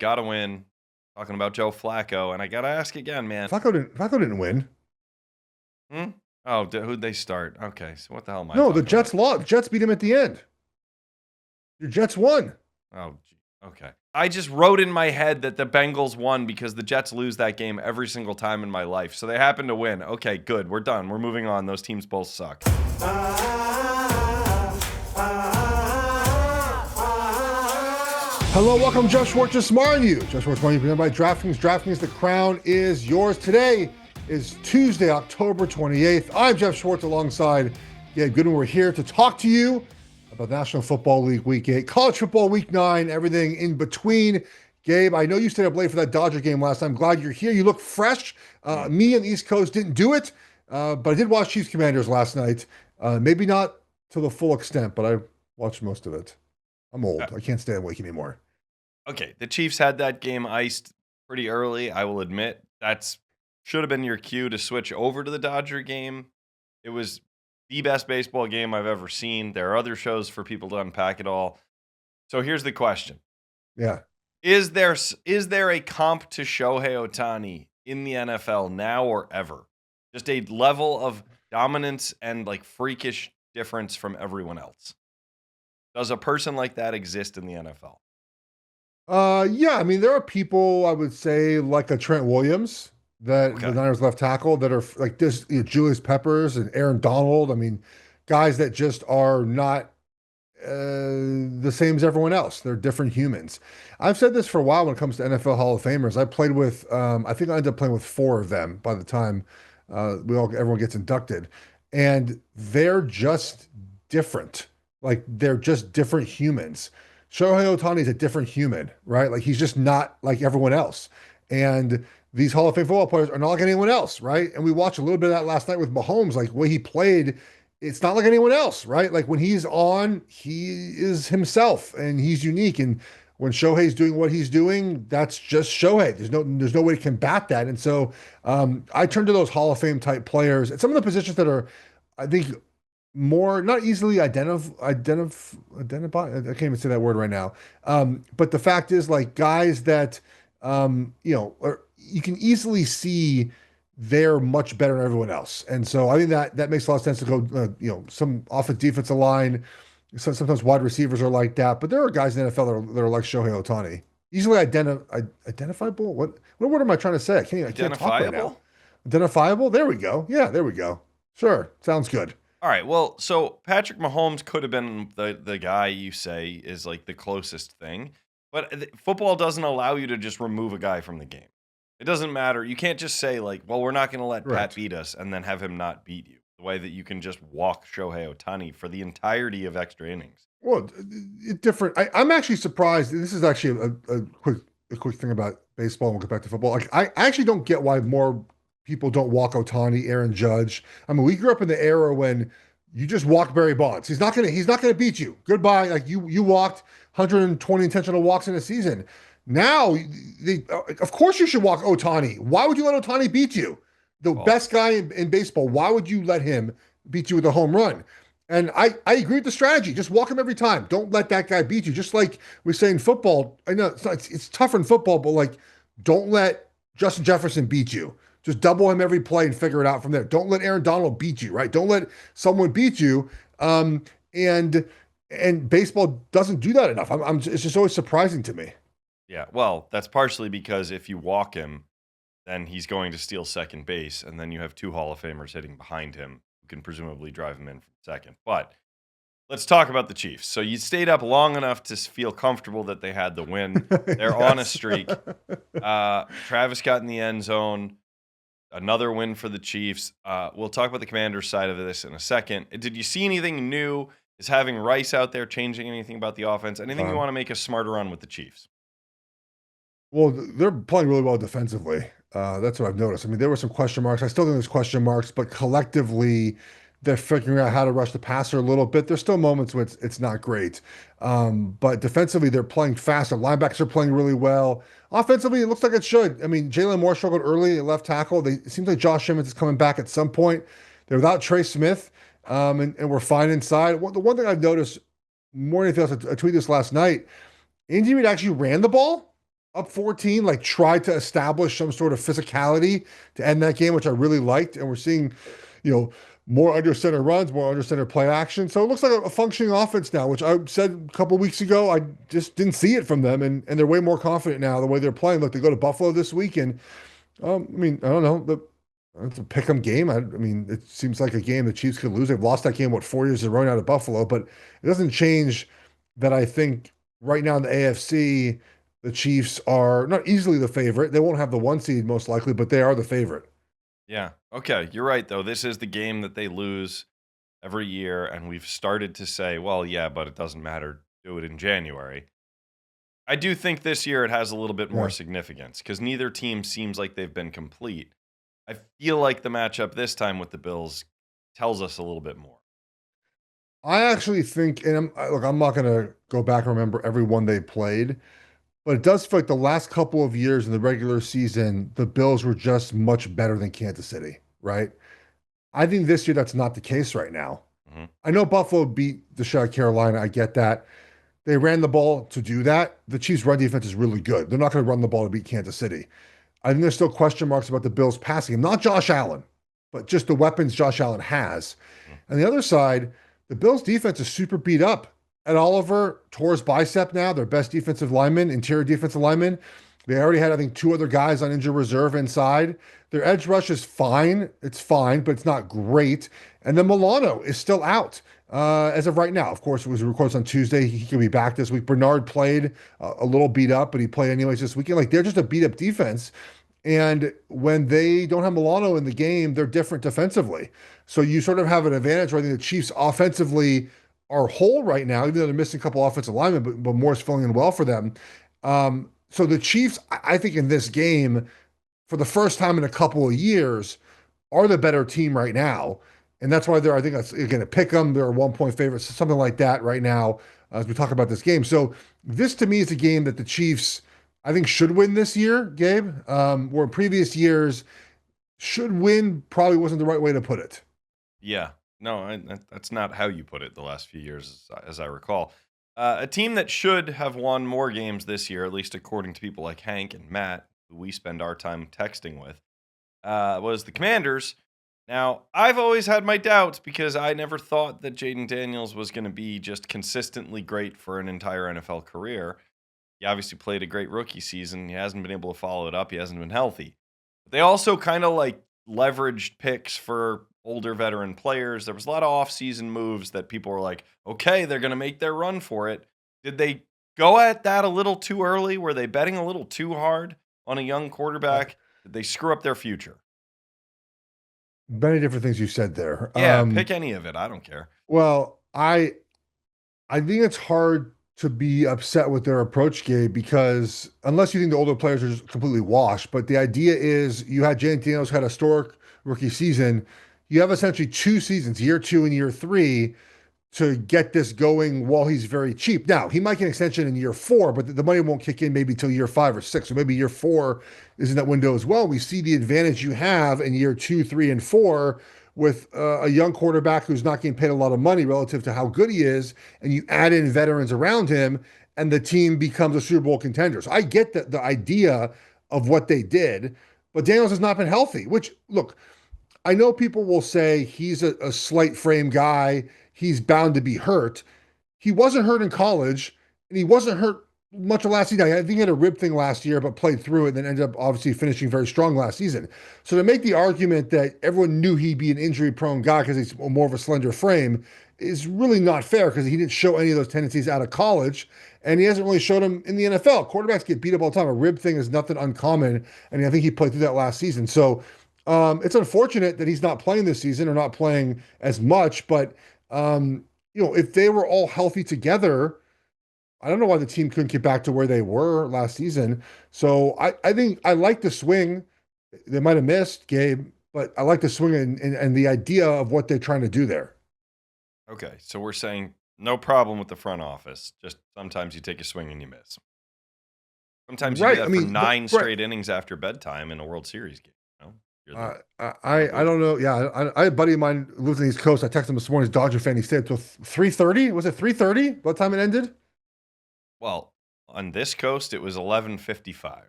got to win. Talking about Joe Flacco, and I got to ask again, man. Flacco didn't win. Oh, who'd they start? Okay, so what the hell am I No, talking the Jets about? lost. The Jets beat him at the end. The Jets won. Oh, gee. Okay. I just wrote in my head that the Bengals won because the Jets lose that game every single time in my life. So they happened to win. Okay, good. We're done. We're moving on. Those teams both suck. Hello, welcome, Geoff Schwartz, just smarting you. Geoff Schwartz, presented by Draftkings. Draftkings, the crown is yours. Today is Tuesday, October 28th. I'm Geoff Schwartz alongside Gabe Goodwin. We're here to talk to you about the National Football League Week 8, College Football Week 9, everything in between. Gabe, I know you stayed up late for that Dodger game last time. I'm glad you're here. You look fresh. Me and the East Coast didn't do it, but I did watch Chiefs Commanders last night. Maybe not to the full extent, but I watched most of it. I'm old. I can't stay awake anymore. Okay, the Chiefs had that game iced pretty early, I will admit. That should have been your cue to switch over to the Dodger game. It was the best baseball game I've ever seen. There are other shows for people to unpack it all. So here's the question. Yeah. Is there a comp to Shohei Ohtani in the NFL now or ever? Just a level of dominance and like freakish difference from everyone else. Does a person like that exist in the NFL? Yeah, I mean, there are people, I would say, like a Trent Williams, that Okay. the Niners left tackle, that are like this, Julius Peppers and Aaron Donald. I mean, guys that just are not the same as everyone else. They're different humans. I've said this for a while when it comes to NFL Hall of Famers. I played with, I think I ended up playing with 4 of them by the time everyone gets inducted. And they're just different. Like, they're just different humans. Shohei Ohtani is a different human, right? Like, he's just not like everyone else. And these Hall of Fame football players are not like anyone else, right? And we watched a little bit of that last night with Mahomes, like the way he played. It's not like anyone else, right? Like, when he's on, he is himself and he's unique. And when Shohei's doing what he's doing, that's just Shohei. There's no way to combat that. And so I turn to those Hall of Fame type players at some of the positions that are, I think, more not easily identify. I can't even say that word right now. But the fact is, like, guys that you can easily see they're much better than everyone else. And so I think that makes a lot of sense to go, some offensive defensive line, sometimes wide receivers are like that, but there are guys in the NFL that are like Shohei Ohtani. Easily identifiable? What word am I trying to say? I can't talk right now. Identifiable? There we go. Yeah, there we go. Sure. Sounds good. All right. Well, so Patrick Mahomes could have been the guy you say is like the closest thing, but football doesn't allow you to just remove a guy from the game. It doesn't matter. You can't just say like, well, we're not going to let Pat beat us and then have him not beat you. The way that you can just walk Shohei Ohtani for the entirety of extra innings. Well, different. I'm actually surprised. This is actually a quick thing about baseball. And we'll get back to football. Like, I actually don't get why more people don't walk Ohtani, Aaron Judge. I mean, we grew up in the era when you just walked Barry Bonds. He's not gonna beat you. Goodbye. Like, you walked 120 intentional walks in a season. Now, of course you should walk Ohtani. Why would you let Ohtani beat you? The best guy in baseball. Why would you let him beat you with a home run? And I agree with the strategy. Just walk him every time. Don't let that guy beat you. Just like we say in football. I know it's tougher in football, but like, don't let Justin Jefferson beat you. Just double him every play and figure it out from there. Don't let Aaron Donald beat you, right? Don't let someone beat you. And baseball doesn't do that enough. It's just always surprising to me. Yeah, well, that's partially because if you walk him, then he's going to steal second base, and then you have 2 Hall of Famers hitting behind him who can presumably drive him in from second. But let's talk about the Chiefs. So you stayed up long enough to feel comfortable that they had the win. They're on a streak. Travis got in the end zone. Another win for the Chiefs. We'll talk about the Commanders side of this in a second. Did you see anything new? Is having Rice out there changing anything about the offense? Anything you want to make us smarter on with the Chiefs? Well, they're playing really well defensively. That's what I've noticed. I mean, there were some question marks. I still think there's question marks, but collectively, they're figuring out how to rush the passer a little bit. There's still moments where it's not great. But defensively, they're playing faster. Linebackers are playing really well. Offensively, it looks like it should. I mean, Jalen Moore struggled early at left tackle. It seems like Josh Simmons is coming back at some point. They're without Trey Smith, and we're fine inside. The one thing I've noticed more than anything else, I tweeted this last night, Andy Reid actually ran the ball. up 14, like tried to establish some sort of physicality to end that game, which I really liked. And we're seeing, you know, more under center runs, more under center play action. So it looks like a functioning offense now, which I said a couple weeks ago, I just didn't see it from them. And they're way more confident now the way they're playing. Look, they go to Buffalo this week. And I mean, I don't know. It's a pick 'em game. I mean, it seems like a game the Chiefs could lose. They've lost that game, what, 4 years in a row out of Buffalo, but it doesn't change that I think right now in the AFC, the Chiefs are not easily the favorite. They won't have the one seed most likely, but they are the favorite. Yeah. Okay. You're right, though. This is the game that they lose every year. And we've started to say, well, yeah, but it doesn't matter. Do it in January. I do think this year it has a little bit more Yeah. significance because neither team seems like they've been complete. I feel like the matchup this time with the Bills tells us a little bit more. I actually think, and look, I'm not going to go back and remember every one they played, but it does feel like the last couple of years in the regular season, the Bills were just much better than Kansas City, right? I think this year that's not the case right now. Mhm. I know Buffalo beat the shit out of Carolina. I get that. They ran the ball to do that. The Chiefs' run defense is really good. They're not going to run the ball to beat Kansas City. I think there's still question marks about the Bills passing him, not Josh Allen, but just the weapons Josh Allen has. And the other side, the Bills defense is super beat up. Ed Oliver tore his bicep now, their best defensive lineman, interior defensive lineman. They already had, I think, two other guys on injured reserve inside. Their edge rush is fine. It's fine, but it's not great. And then Milano is still out as of right now. Of course, it was recorded on Tuesday. He could be back this week. Bernard played a little beat up, but he played anyways this weekend. Like, they're just a beat up defense. And when they don't have Milano in the game, they're different defensively. So you sort of have an advantage where I think the Chiefs offensively are whole right now, even though they're missing a couple offensive linemen, but Moore's filling in well for them. So the Chiefs, I think in this game, for the first time in a couple of years, are the better team right now. And that's why they're, I think, that's, again, a pick them. They're a 1 point favorites, something like that right now as we talk about this game. So this to me is a game that the Chiefs, I think, should win this year, Gabe. Where in previous years, should win probably wasn't the right way to put it. Yeah. No, that's not how you put it the last few years, as I recall. A team that should have won more games this year, at least according to people like Hank and Matt, who we spend our time texting with, was the Commanders. Now, I've always had my doubts because I never thought that Jaden Daniels was going to be just consistently great for an entire NFL career. He obviously played a great rookie season. He hasn't been able to follow it up. He hasn't been healthy. But they also kind of like leveraged picks for older veteran players. There was a lot of offseason moves that people were like, okay, they're going to make their run for it. Did they go at that a little too early? Were they betting a little too hard on a young quarterback? Did they screw up their future? Many different things you said there. Yeah, pick any of it. I don't care. Well, I think it's hard to be upset with their approach, Gabe, because unless you think the older players are just completely washed, but the idea is you had Jaden Daniels had a historic rookie season. You have essentially 2 seasons, year 2 and year 3, to get this going while he's very cheap. Now, he might get an extension in year 4, but the money won't kick in maybe till year 5 or 6. So maybe year 4 is in that window as well. We see the advantage you have in year 2, 3, and 4 with a young quarterback who's not getting paid a lot of money relative to how good he is, and you add in veterans around him, and the team becomes a Super Bowl contender. So I get the idea of what they did, but Daniels has not been healthy, which, look, I know people will say he's a slight frame guy. He's bound to be hurt. He wasn't hurt in college, and he wasn't hurt much of last season. I think he had a rib thing last year, but played through it and then ended up obviously finishing very strong last season. So to make the argument that everyone knew he'd be an injury-prone guy because he's more of a slender frame is really not fair because he didn't show any of those tendencies out of college, and he hasn't really showed them in the NFL. Quarterbacks get beat up all the time. A rib thing is nothing uncommon, and I think he played through that last season. So it's unfortunate that he's not playing this season or not playing as much, but if they were all healthy together, I don't know why the team couldn't get back to where they were last season. So I think I like the swing. They might have missed, Gabe, but I like the swing and the idea of what they're trying to do there. Okay, so we're saying no problem with the front office. Just sometimes you take a swing and you miss. Sometimes you do that for 9 straight innings after bedtime in a World Series game. I don't know. Yeah, I had a buddy of mine who lives in the East Coast. I texted him this morning. He's a Dodger fan. He stayed until 3:30. Was it 3:30 by the time it ended? Well, On this coast, it was 11:55.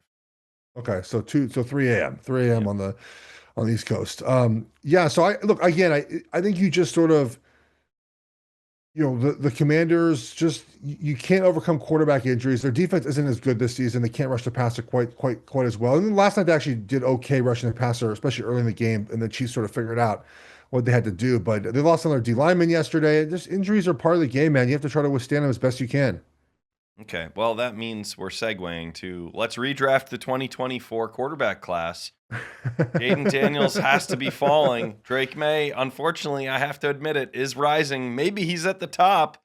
Okay, so 3 a.m. 3 a.m. Yep. On the East Coast. Yeah, so I look again, I think you just sort of, the Commanders just you can't overcome quarterback injuries. Their defense isn't as good this season. They can't rush the passer quite as well. And then last night they actually did okay rushing the passer, especially early in the game, and the Chiefs sort of figured out what they had to do. But they lost on their D lineman yesterday. Just injuries are part of the game, man. You have to try to withstand them as best you can. Okay, well, that means we're segueing to let's redraft the 2024 quarterback class. Jaden Daniels has to be falling. Drake Maye, unfortunately, I have to admit it, is rising. Maybe he's at the top.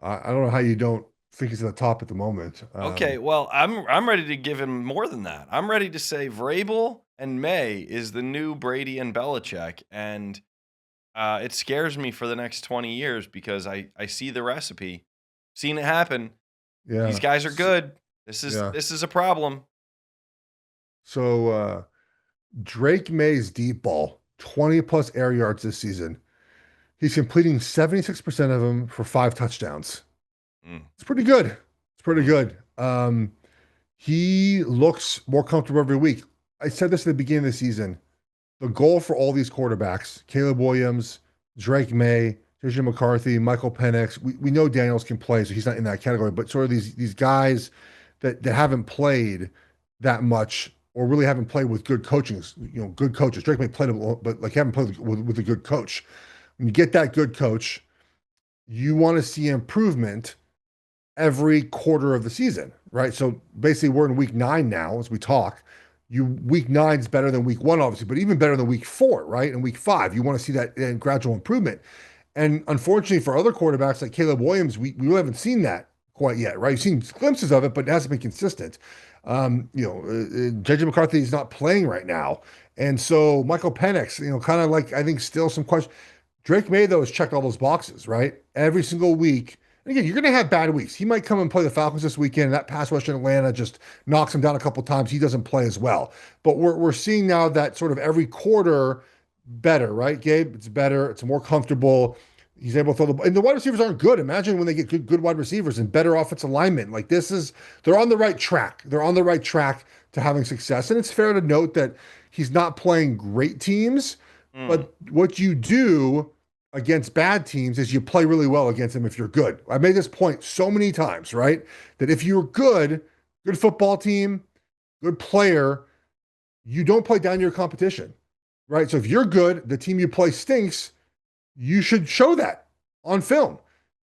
I don't know how you don't think he's at the top at the moment. Okay, well, I'm ready to give him more than that. I'm ready to say Vrabel and May is the new Brady and Belichick, and it scares me for the next 20 years because I see the recipe, seen it happen. Yeah, These guys are good. This is a problem. So Drake Maye's deep ball, 20 plus air yards this season. He's completing 76% of them for 5 touchdowns. It's pretty good. It's pretty good. He looks more comfortable every week. I said this at the beginning of the season. The goal for all these quarterbacks, Caleb Williams, Drake Maye, JJ McCarthy, Michael Penix, we know Daniels can play, so he's not in that category, but sort of these guys that haven't played that much or really haven't played with good coaching, good coaches. Drake Maye played, but like haven't played with a good coach. When you get that good coach, you want to see improvement every quarter of the season, right? So basically, we're in week 9 now as we talk. Week 9 is better than week 1, obviously, but even better than week 4, right? And week 5, you want to see that gradual improvement. And unfortunately for other quarterbacks like Caleb Williams, we really haven't seen that quite yet, right? You've seen glimpses of it, but it hasn't been consistent. JJ McCarthy is not playing right now. And so Michael Penix, kind of like, I think still some question. Drake Maye, though, has checked all those boxes, right? Every single week. And again, you're going to have bad weeks. He might come and play the Falcons this weekend, and that pass rush in Atlanta just knocks him down a couple times. He doesn't play as well. But we're seeing now that sort of every quarter better, right, Gabe? It's better. It's more comfortable. He's able to throw the ball. And the wide receivers aren't good. Imagine when they get good wide receivers and better offensive alignment. Like they're on the right track. They're on the right track to having success. And it's fair to note that he's not playing great teams, but what you do against bad teams is you play really well against them if you're good. I made this point so many times, right? That if you're good football team, good player, you don't play down your competition, right? So if you're good, the team you play stinks, you should show that on film.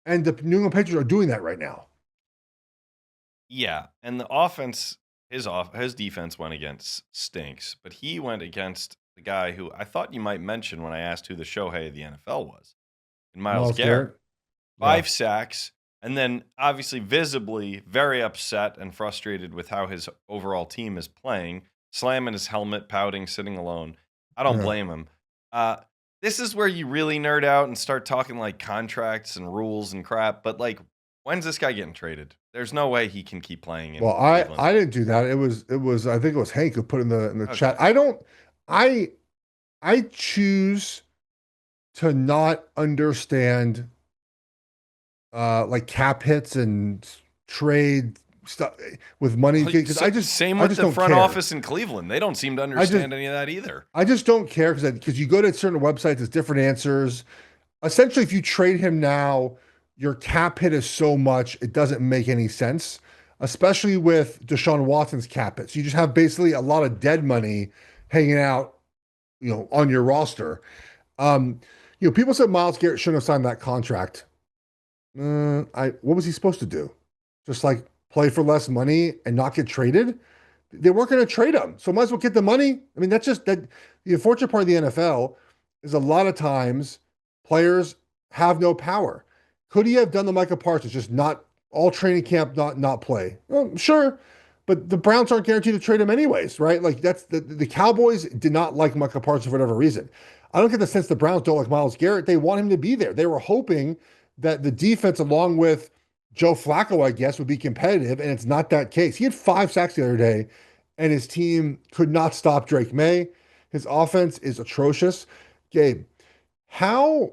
And the New England Patriots are doing that right now. Yeah, and the offense, his defense went against stinks, but he went against the guy who I thought you might mention when I asked who the Shohei of the NFL was. And Myles Garrett. 5 sacks, and then obviously visibly very upset and frustrated with how his overall team is playing, slamming his helmet, pouting, sitting alone. I don't blame him. This is where you really nerd out and start talking like contracts and rules and crap, but like, when's this guy getting traded? There's no way he can keep playing in Cleveland. I didn't do that. It was I think it was Hank who put in the chat. I choose to not understand like cap hits and trade stuff with money because same with the front office in Cleveland. They don't seem to understand any of that either. I just don't care because you go to certain websites, there's different answers. Essentially, if you trade him now, your cap hit is so much it doesn't make any sense, especially with Deshaun Watson's cap hit. So you just have basically a lot of dead money hanging out, on your roster. People said Myles Garrett shouldn't have signed that contract. What was he supposed to do? Just like play for less money and not get traded? They weren't going to trade him, so might as well get the money. I mean, that's just that. The unfortunate part of the NFL is a lot of times players have no power. Could he have done the Micah Parsons, just not all training camp, not play? Well, sure, but the Browns aren't guaranteed to trade him anyways, right? Like that's the Cowboys did not like Micah Parsons for whatever reason. I don't get the sense the Browns don't like Myles Garrett. They want him to be there. They were hoping that the defense, along with Joe Flacco, I guess, would be competitive, and it's not that case. He had 5 sacks the other day, and his team could not stop Drake Maye. His offense is atrocious. Gabe, how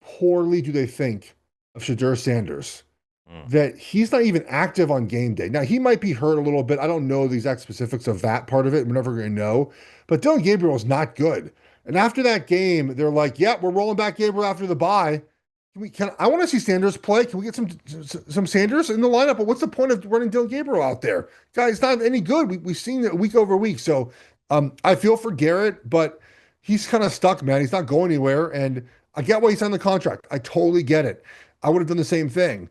poorly do they think of Shadur Sanders? Mm. that he's not even active on game day. Now, he might be hurt a little bit. I don't know the exact specifics of that part of it. We're never going to know. But Dylan Gabriel is not good. And after that game, they're like, yeah, we're rolling back Gabriel after the bye. I want to see Sanders play. Can we get some Sanders in the lineup? But what's the point of running Dylan Gabriel out there? Guy's not any good. We've seen it week over week. So I feel for Garrett, but he's kind of stuck, man. He's not going anywhere. And I get why he signed the contract. I totally get it. I would have done the same thing.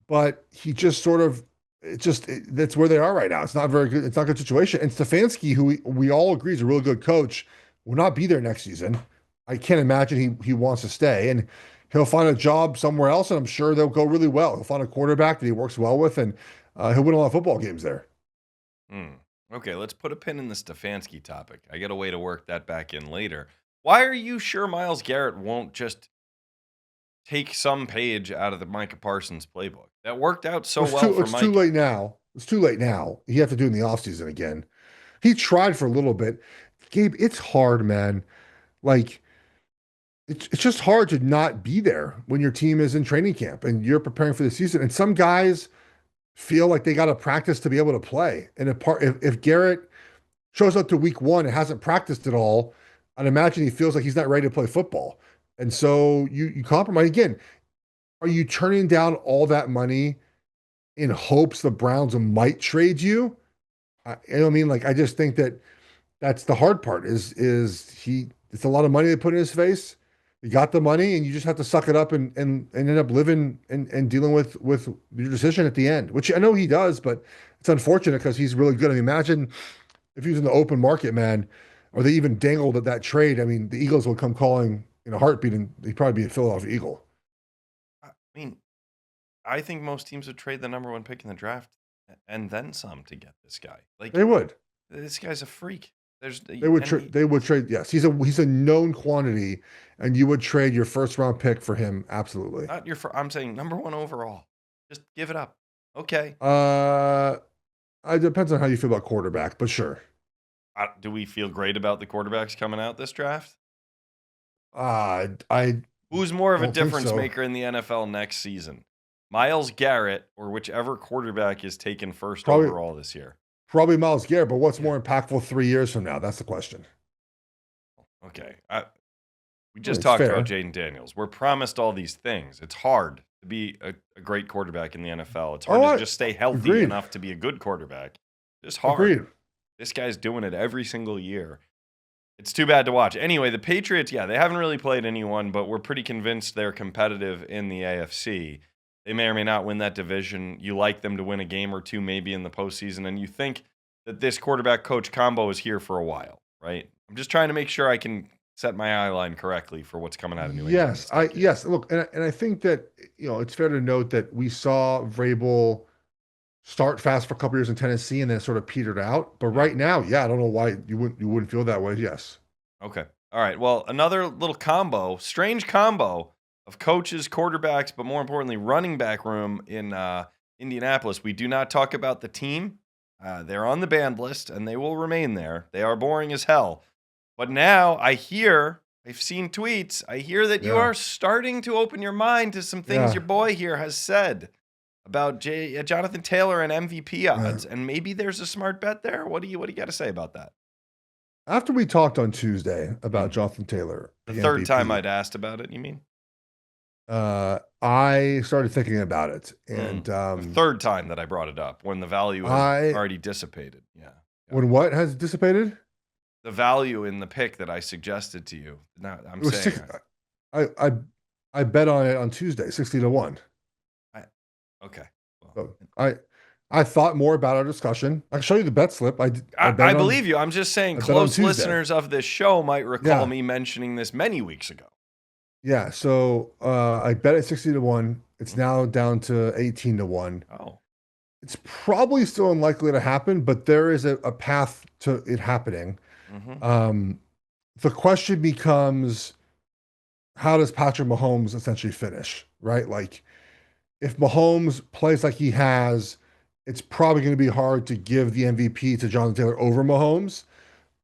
But he just sort of, that's where they are right now. It's not very good. It's not a good situation. And Stefanski, who we all agree is a really good coach, will not be there next season. I can't imagine he wants to stay. And he'll find a job somewhere else, and I'm sure they'll go really well. He'll find a quarterback that he works well with, and he'll win a lot of football games there. Okay, let's put a pin in the Stefanski topic. I got a way to work that back in later. Why are you sure Myles Garrett won't just take some page out of the Micah Parsons playbook? That worked out so well for Micah. It's too late now. It's too late now. You have to do it in the offseason again. He tried for a little bit. Gabe, it's hard, man. Like, it's just hard to not be there when your team is in training camp and you're preparing for the season. And some guys feel like they got to practice to be able to play. And if Garrett shows up to week one and hasn't practiced at all, I'd imagine he feels like he's not ready to play football. And so you compromise. Again, are you turning down all that money in hopes the Browns might trade you? You know what I mean? Like, I just think that's the hard part is it's a lot of money they put in his face. You got the money and you just have to suck it up and end up living and dealing with your decision at the end, which I know he does, but it's unfortunate because he's really good. I mean, imagine if he was in the open market, man, or they even dangled at that trade. I mean, the Eagles would come calling in a heartbeat and he'd probably be a Philadelphia Eagle. I mean, I think most teams would trade the number one pick in the draft and then some to get this guy. Like, they would. This guy's a freak. They would trade. Yes, he's a known quantity, and you would trade your first round pick for him. Absolutely. Not I'm saying number one overall. Just give it up. Okay. It depends on how you feel about quarterback, but sure. Do we feel great about the quarterbacks coming out this draft? Who's more of a difference maker in the NFL next season? Myles Garrett or whichever quarterback is taken first overall this year? Probably Myles Garrett, but what's more impactful 3 years from now? That's the question. Okay. We just talked about Jaden Daniels. We're promised all these things. It's hard to be a great quarterback in the NFL. It's hard to just stay healthy enough to be a good quarterback. It's hard. Agreed. This guy's doing it every single year. It's too bad to watch. Anyway, the Patriots, they haven't really played anyone, but we're pretty convinced they're competitive in the AFC. They may or may not win that division. You like them to win a game or two maybe in the postseason, and you think that this quarterback-coach combo is here for a while, right? I'm just trying to make sure I can set my eye line correctly for what's coming out of New England. Yes. Look, and I think that it's fair to note that we saw Vrabel start fast for a couple years in Tennessee and then sort of petered out. But right now, I don't know why you wouldn't feel that way. Yes. Okay. All right. Well, another little strange combo of coaches, quarterbacks, but more importantly, running back room in Indianapolis. We do not talk about the team. They're on the banned list, and they will remain there. They are boring as hell. But now I've seen tweets. I hear that you are starting to open your mind to some things your boy here has said about Jonathan Taylor and MVP odds, and maybe there's a smart bet there. What do you got to say about that? After we talked on Tuesday about Jonathan Taylor, the third time I'd asked about it, you mean? I started thinking about it, and the third time that I brought it up when the value has already dissipated. Yeah. When what has dissipated? The value in the pick that I suggested to you. Now I'm saying I bet on it on Tuesday, 60-1. Okay. Well, so I thought more about our discussion. I can show you the bet slip. I believe you. I'm just saying close listeners of this show might recall me mentioning this many weeks ago. Yeah. So I bet at 60-1. It's now down to 18-1. Oh. It's probably still unlikely to happen, but there is a path to it happening. Mm-hmm. The question becomes, how does Patrick Mahomes essentially finish, right? Like, if Mahomes plays like he has, it's probably going to be hard to give the MVP to Jonathan Taylor over Mahomes.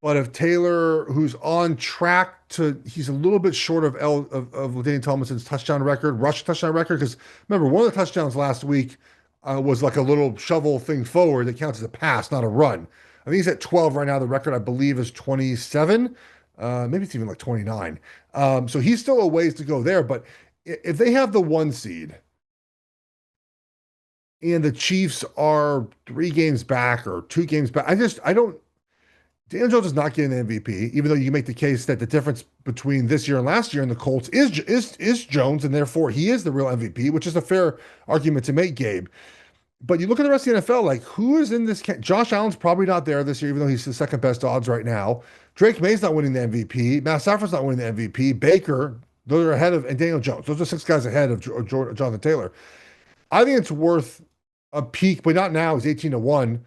But if Taylor, who's on track to, he's a little bit short of Daniel Tomlinson's touchdown record, rush touchdown record. Because remember, one of the touchdowns last week was like a little shovel thing forward that counts as a pass, not a run. I think he's at 12 right now. The record, I believe, is 27. Maybe it's even like 29. So he's still a ways to go there. But if they have the 1 seed and the Chiefs are 3 games back or 2 games back, I don't. Daniel Jones is not getting the MVP, even though you can make the case that the difference between this year and last year in the Colts is Jones, and therefore he is the real MVP, which is a fair argument to make, Gabe. But you look at the rest of the NFL, like who is in this? Josh Allen's probably not there this year, even though he's the second best odds right now. Drake Maye's not winning the MVP. Matt Stafford's not winning the MVP. Baker, those are ahead of, and Daniel Jones. Those are 6 guys ahead of Jonathan Taylor. I think it's worth a peek, but not now. He's 18-1.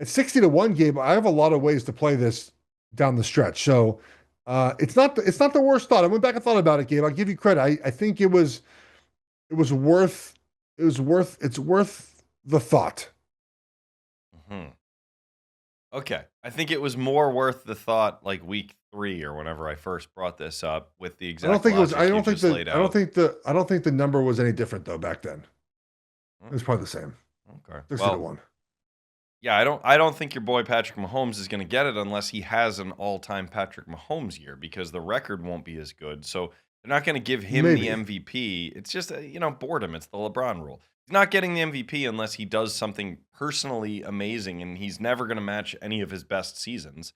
At 60-1, Gabe, I have a lot of ways to play this down the stretch. So it's not the worst thought. I went back and thought about it, Gabe. I'll give you credit. I think it's worth the thought. Mm-hmm. Okay. I think it was more worth the thought like week 3 or whenever I first brought this up with the exact. I don't think the number was any different though back then. It was probably the same. Okay. 60-1. Yeah, I don't think your boy Patrick Mahomes is going to get it unless he has an all-time Patrick Mahomes year because the record won't be as good. So they're not going to give him the MVP. It's just boredom. It's the LeBron rule. He's not getting the MVP unless he does something personally amazing, and he's never going to match any of his best seasons.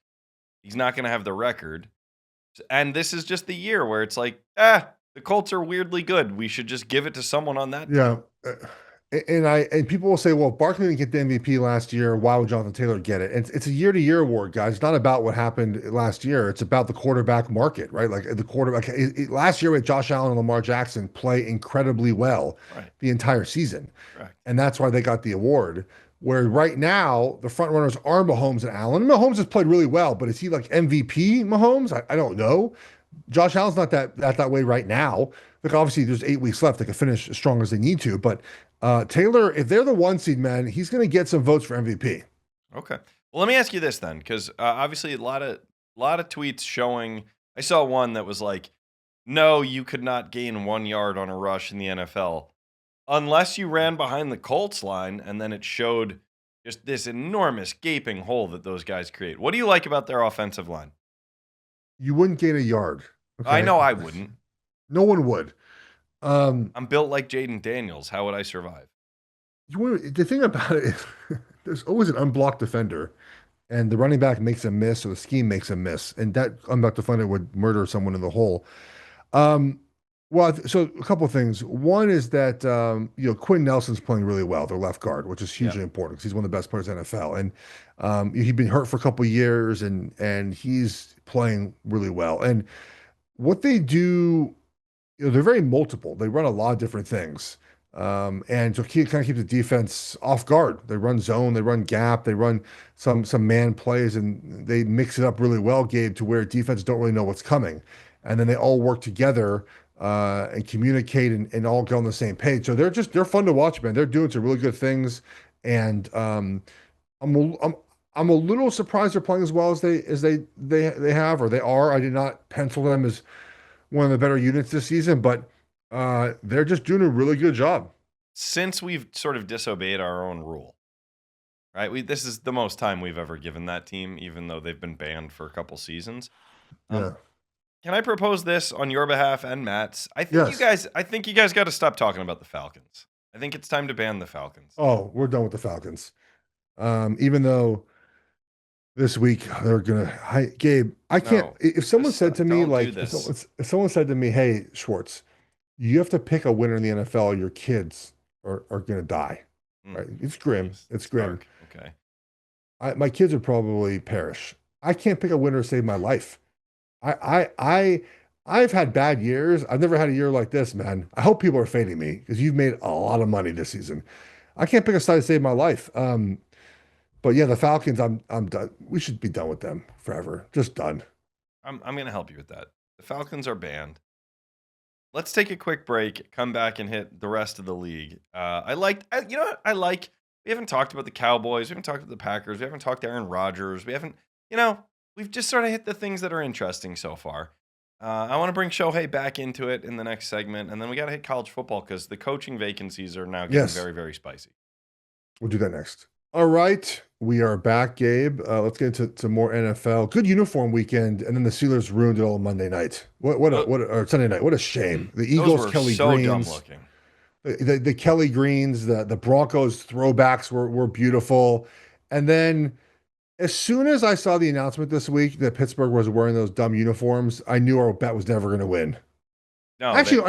He's not going to have the record. And this is just the year where it's like, the Colts are weirdly good. We should just give it to someone on that. Yeah. And people will say, well, if Barkley didn't get the MVP last year, why would Jonathan Taylor get it? It's a year-to-year award, guys. It's not about what happened last year. It's about the quarterback market, right? Like the quarterback. Last year, with Josh Allen and Lamar Jackson play incredibly well the entire season. Right. And that's why they got the award. Where right now, the front runners are Mahomes and Allen. Mahomes has played really well, but is he like MVP Mahomes? I don't know. Josh Allen's not that way right now. Look, obviously, there's 8 weeks left. They can finish as strong as they need to, but Taylor, if they're the 1 seed, man, he's going to get some votes for MVP. Okay. Well, let me ask you this then, because obviously a lot of tweets showing. I saw one that was like, "No, you could not gain 1 yard on a rush in the NFL unless you ran behind the Colts line," and then it showed just this enormous gaping hole that those guys create. What do you like about their offensive line? You wouldn't gain a yard. Okay? I know I wouldn't. No one would. I'm built like Jaden Daniels. How would I survive? The thing about it is there's always an unblocked defender, and the running back makes a miss or the scheme makes a miss, and that unblocked defender would murder someone in the hole. So a couple of things. One is that Quinn Nelson's playing really well, their left guard, which is hugely important because he's one of the best players in the NFL, and he'd been hurt for a couple of years, and he's playing really well. And what they do. They're very multiple. They run a lot of different things. And to kind of keep the defense off guard. They run zone, they run gap, they run some man plays, and they mix it up really well, Gabe, to where defense don't really know what's coming. And then they all work together and communicate and all get on the same page. So they're fun to watch, man. They're doing some really good things. And I'm a little surprised they're playing as well as they have or they are. I did not pencil them as one of the better units this season, but they're just doing a really good job. Since we've sort of disobeyed our own rule, right? This is the most time we've ever given that team, even though they've been banned for a couple seasons. Can I propose this on your behalf and Matt's? I think you guys got to stop talking about the Falcons. I think it's time to ban the Falcons. Oh, we're done with the Falcons. Even though this week they're gonna. Gabe, I can't. No, if someone said to me like, if someone said to me, "Hey, Schwartz, you have to pick a winner in the NFL, or your kids are gonna die." Right? It's grim. It's grim. Okay. My kids would probably perish. I can't pick a winner to save my life. I've had bad years. I've never had a year like this, man. I hope people are fading me because you've made a lot of money this season. I can't pick a side to save my life. But yeah, the Falcons, I'm done. We should be done with them forever. Just done. I'm going to help you with that. The Falcons are banned. Let's take a quick break, come back and hit the rest of the league. We haven't talked about the Cowboys. We haven't talked about the Packers. We haven't talked Aaron Rodgers. We haven't we've just sort of hit the things that are interesting so far. I want to bring Shohei back into it in the next segment, and then we got to hit college football because the coaching vacancies are now getting Yes, very, very spicy. we'll do that next. All right, we are back, Gabe. Let's get into more NFL. Good uniform weekend, and then the Steelers ruined it all Monday night. Or Sunday night. What a shame. The Those Eagles, were Kelly so dumb Greens, looking. the Kelly Greens, the Broncos throwbacks were beautiful, and then as soon as I saw the announcement this week that Pittsburgh was wearing those dumb uniforms, I knew our bet was never going to win. No, Actually,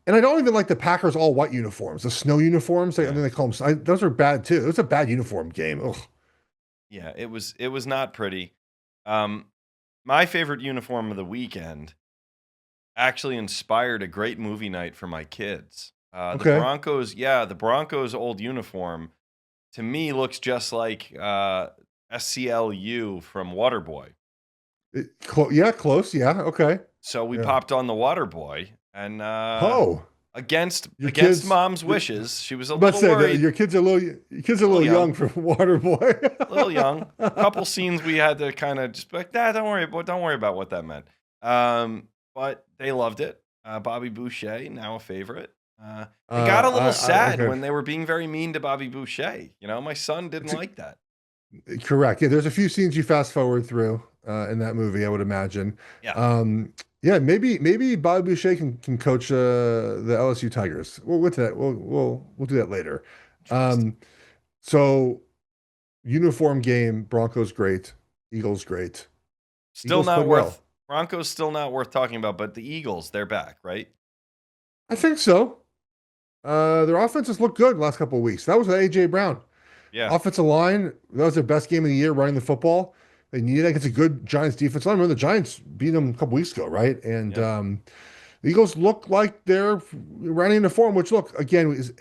and I don't even like the Packers all white uniforms, the snow uniforms. I yeah. think they call them. Those are bad too. It was a bad uniform game. Ugh. Yeah, it was not pretty. My favorite uniform of the weekend actually inspired a great movie night for my kids. The Okay. Broncos old uniform to me looks just like SCLU from Waterboy. Yeah, close. Yeah. Okay. So we Yeah. popped on the Waterboy and Oh, against your against kids. mom's wishes, she was a Let's little say that worried, your kids are a little young for Waterboy. a little young. A couple scenes we had to kind of just be like, nah, don't worry about what that meant. But they loved it. Bobby Boucher, now a favorite. It got a little sad okay. when they were being very mean to Bobby Boucher. My son didn't like that. Correct. Yeah, there's a few scenes you fast forward through in that movie, I would imagine. Yeah. Yeah, maybe Bobby Boucher can coach the LSU Tigers. We'll get to that. We'll do that later. Interesting. So uniform game, Broncos great, Eagles great. Still Eagles not played worth well. Broncos still not worth talking about, but the Eagles, they're back, right? I think so. Their offenses look good the last couple of weeks. That was AJ Brown. Yeah. Offensive line, that was their best game of the year running the football. They needed that against a good Giants defense line. Remember the Giants beat them a couple weeks ago, right? And Yeah. the Eagles look like they're running into form, which look, again, do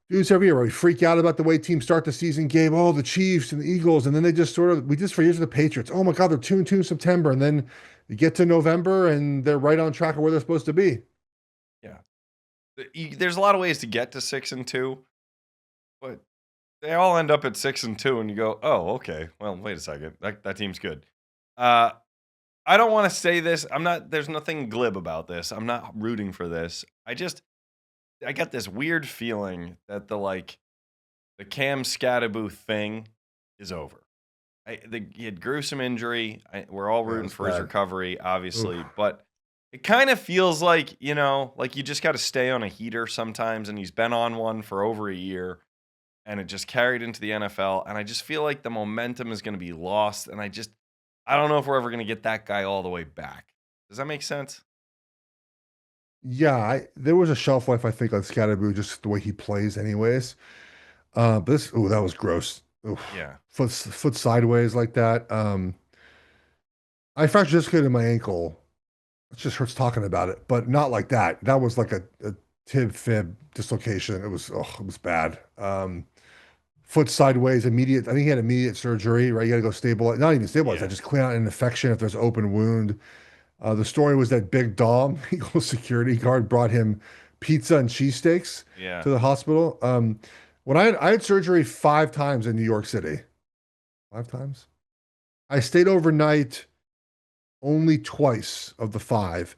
this every year, right? We freak out about the way teams start the season game. Oh, the Chiefs and the Eagles. And then they just we just for years with the Patriots. Oh my God, they're 2-2 in September. And then you get to November and they're right on track of where they're supposed to be. Yeah. There's a lot of ways to get to 6-2, but they all end up at 6-2, and you go, "Oh, okay. Well, wait a second. That team's good." I don't want to say this. I'm not. There's nothing glib about this. I'm not rooting for this. I got this weird feeling that the Cam Skattebo thing is over. He had gruesome injury. We're all Yeah, it rooting was for his bad. recovery, obviously, Oof. but it kind of feels like like you just got to stay on a heater sometimes, and he's been on one for over a year. And it just carried into the NFL. And I just feel like the momentum is going to be lost. And I don't know if we're ever going to get that guy all the way back. Does that make sense? Yeah, there was a shelf life, I think, on Skattebo, just the way he plays, anyways. But that was gross. Oof. Yeah. Foot sideways like that. I fractured dislocated my ankle. It just hurts talking about it, but not like that. That was like a tib fib dislocation. It was bad. Foot sideways, immediate. I think he had immediate surgery, right? You got to go stabilize, not even stabilize Yeah. that, just clean out an infection if there's an open wound. The story was that Big Dom, Eagles security guard, brought him pizza and cheesesteaks Yeah. to the hospital. When I had surgery 5 times in New York City, 5 times. I stayed overnight only twice of the 5.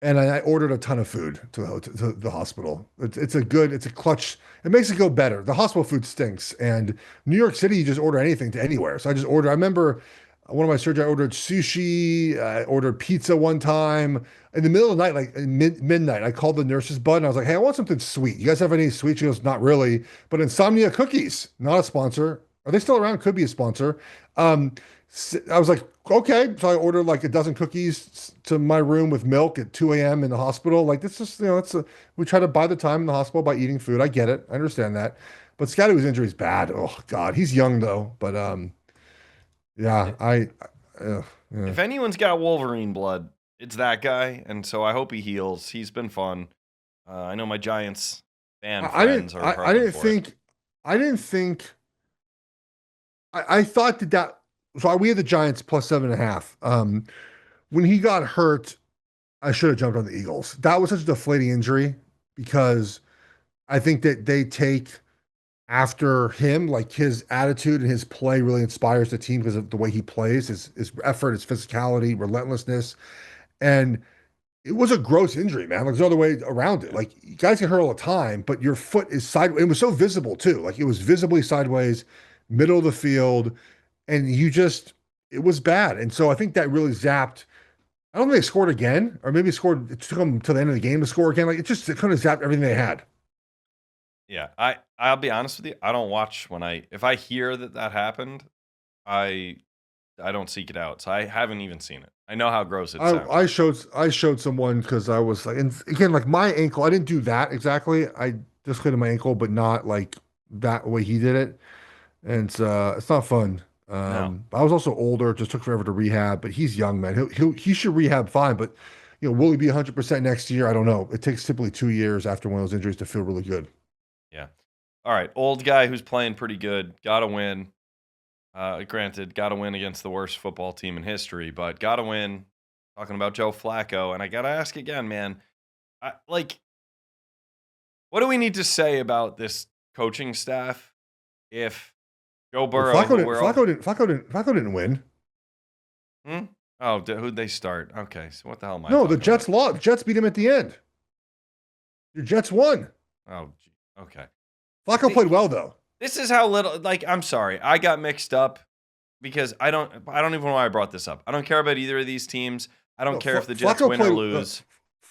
And I ordered a ton of food to the hospital. It's a clutch. It makes it go better. The hospital food stinks. And New York City, you just order anything to anywhere. So I just ordered. I remember one of my surgeries, I ordered sushi. I ordered pizza one time. In the middle of the night, like midnight, I called the nurse's bud and I was like, hey, I want something sweet. You guys have any sweet? She goes, not really. But Insomnia Cookies, not a sponsor. Are they still around? Could be a sponsor. I was like, okay. So I ordered like a dozen cookies to my room with milk at 2 a.m. in the hospital. Like this is, we try to buy the time in the hospital by eating food. I get it. I understand that. But Skattebo's injury is bad. Oh God, he's young though. But yeah, yeah. If anyone's got Wolverine blood, it's that guy. And so I hope he heals. He's been fun. I know my Giants fan friends are I didn't for it. think, I thought that, so we had the Giants plus 7.5. When he got hurt, I should have jumped on the Eagles. That was such a deflating injury because I think that they take after him. Like his attitude and his play really inspires the team because of the way he plays, his effort, his physicality, relentlessness. And it was a gross injury, man. Like there's no other way around it. Yeah. Like guys get hurt all the time, but your foot is sideways. It was so visible too. Like it was visibly sideways, middle of the field, and it was bad. And so I think that really zapped. I don't think they scored again, or maybe scored. It took them to the end of the game to score again. Like it kind of zapped everything they had. Yeah, I'll be honest with you. I don't watch if I hear that happened, I I don't seek it out. So I haven't even seen it. I know how gross it sounds. I showed someone because I was like, and again, like my ankle, I didn't do that exactly. I dislocated my ankle, but not like that way he did it. And it's not fun. No. I was also older, it just took forever to rehab, but he's young, man. He should rehab fine, but will he be 100% next year? I don't know. It takes typically 2 years after one of those injuries to feel really good. Yeah. All right. Old guy who's playing pretty good. Got to win. Granted, got to win against the worst football team in history, but got to win. Talking about Joe Flacco, and I got to ask again, man. What do we need to say about this coaching staff if Joe Burrow, Flacco didn't win. Hmm? Oh, who'd they start? Okay, so what the hell am I? No, the talking Jets about? lost. The Jets beat him at the end. Your Jets won. Oh, gee. Okay. Flacco played well though. This is how little. I'm sorry, I got mixed up because I don't even know why I brought this up. I don't care about either of these teams. I don't care if the Jets win or lose.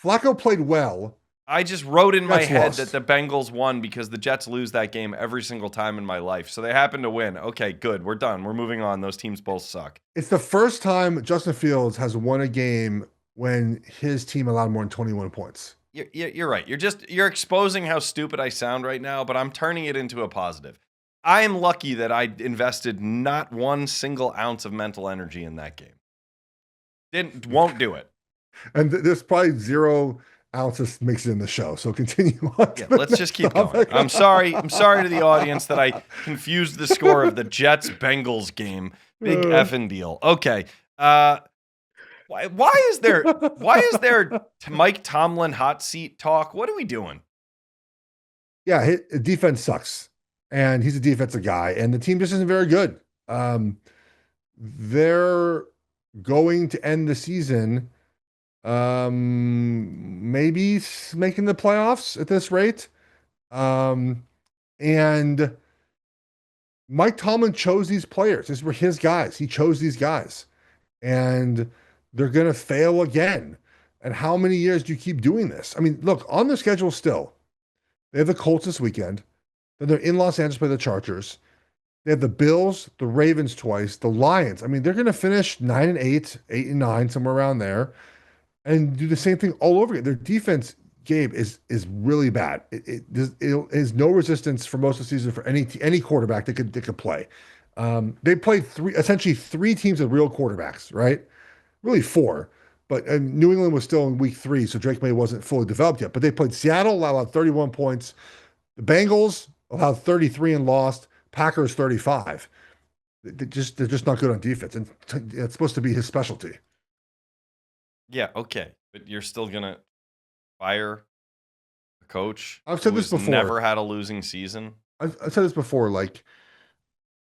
Flacco played well. I just wrote in my head lost. that the Bengals won because the Jets lose that game every single time in my life. So they happen to win. Okay, good. We're done. We're moving on. Those teams both suck. It's the first time Justin Fields has won a game when his team allowed more than 21 points. You're right. You're exposing how stupid I sound right now, but I'm turning it into a positive. I am lucky that I invested not one single ounce of mental energy in that game. Won't do it. And there's probably 0 ounces mixed in the show. So continue on. Yeah, let's just keep going. I'm sorry to the audience that I confused the score of the Jets-Bengals game. Big effing deal. Okay. Why is there Mike Tomlin hot seat talk? What are we doing? Yeah, his defense sucks. And he's a defensive guy. And the team just isn't very good. They're going to end the season maybe making the playoffs at this rate. And Mike Tomlin chose these players. These were his guys. He chose these guys. And they're going to fail again. And how many years do you keep doing this? I mean, look, on the schedule still, they have the Colts this weekend. Then they're in Los Angeles, play the Chargers. They have the Bills, the Ravens twice, the Lions. I mean, they're going to finish 9-8, 8-9, somewhere around there, and do the same thing all over again. Their defense, Gabe, is really bad. It has no resistance for most of the season for any quarterback that could play. They played essentially three teams with real quarterbacks, right? Really four. But New England was still in week 3, so Drake Maye wasn't fully developed yet. But they played Seattle, allowed 31 points. The Bengals allowed 33 and lost. Packers 35. They're just not good on defense, and it's supposed to be his specialty. Yeah, okay, but you're still gonna fire a coach. I've said this before. Never had a losing season. I've said this before. Like,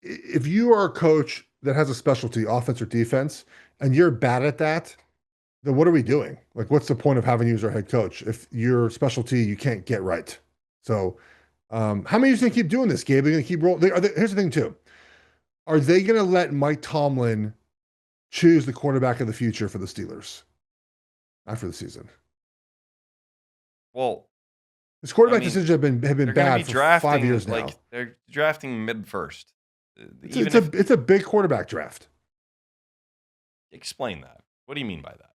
if you are a coach that has a specialty, offense or defense, and you're bad at that, then what are we doing? Like, what's the point of having you as our head coach if your specialty you can't get right? So, how many years going to keep doing this, Gabe? They're going to keep rolling. Here's the thing, too. Are they going to let Mike Tomlin choose the quarterback of the future for the Steelers after the season? Well, his quarterback decisions have been bad for 5 years now. Like, they're drafting mid-first. It's a big quarterback draft. Explain that. What do you mean by that?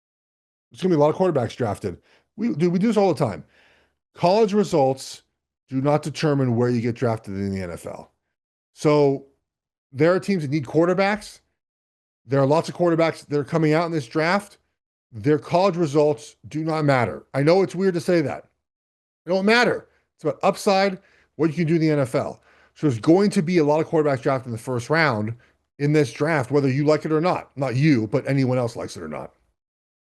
There's going to be a lot of quarterbacks drafted. We do this all the time. College results do not determine where you get drafted in the NFL. So there are teams that need quarterbacks. There are lots of quarterbacks that are coming out in this draft. Their college results do not matter. I know it's weird to say that. It don't matter. It's about upside, what you can do in the NFL. So there's going to be a lot of quarterbacks drafted in the first round in this draft, whether you like it or not. Not you, but anyone else likes it or not.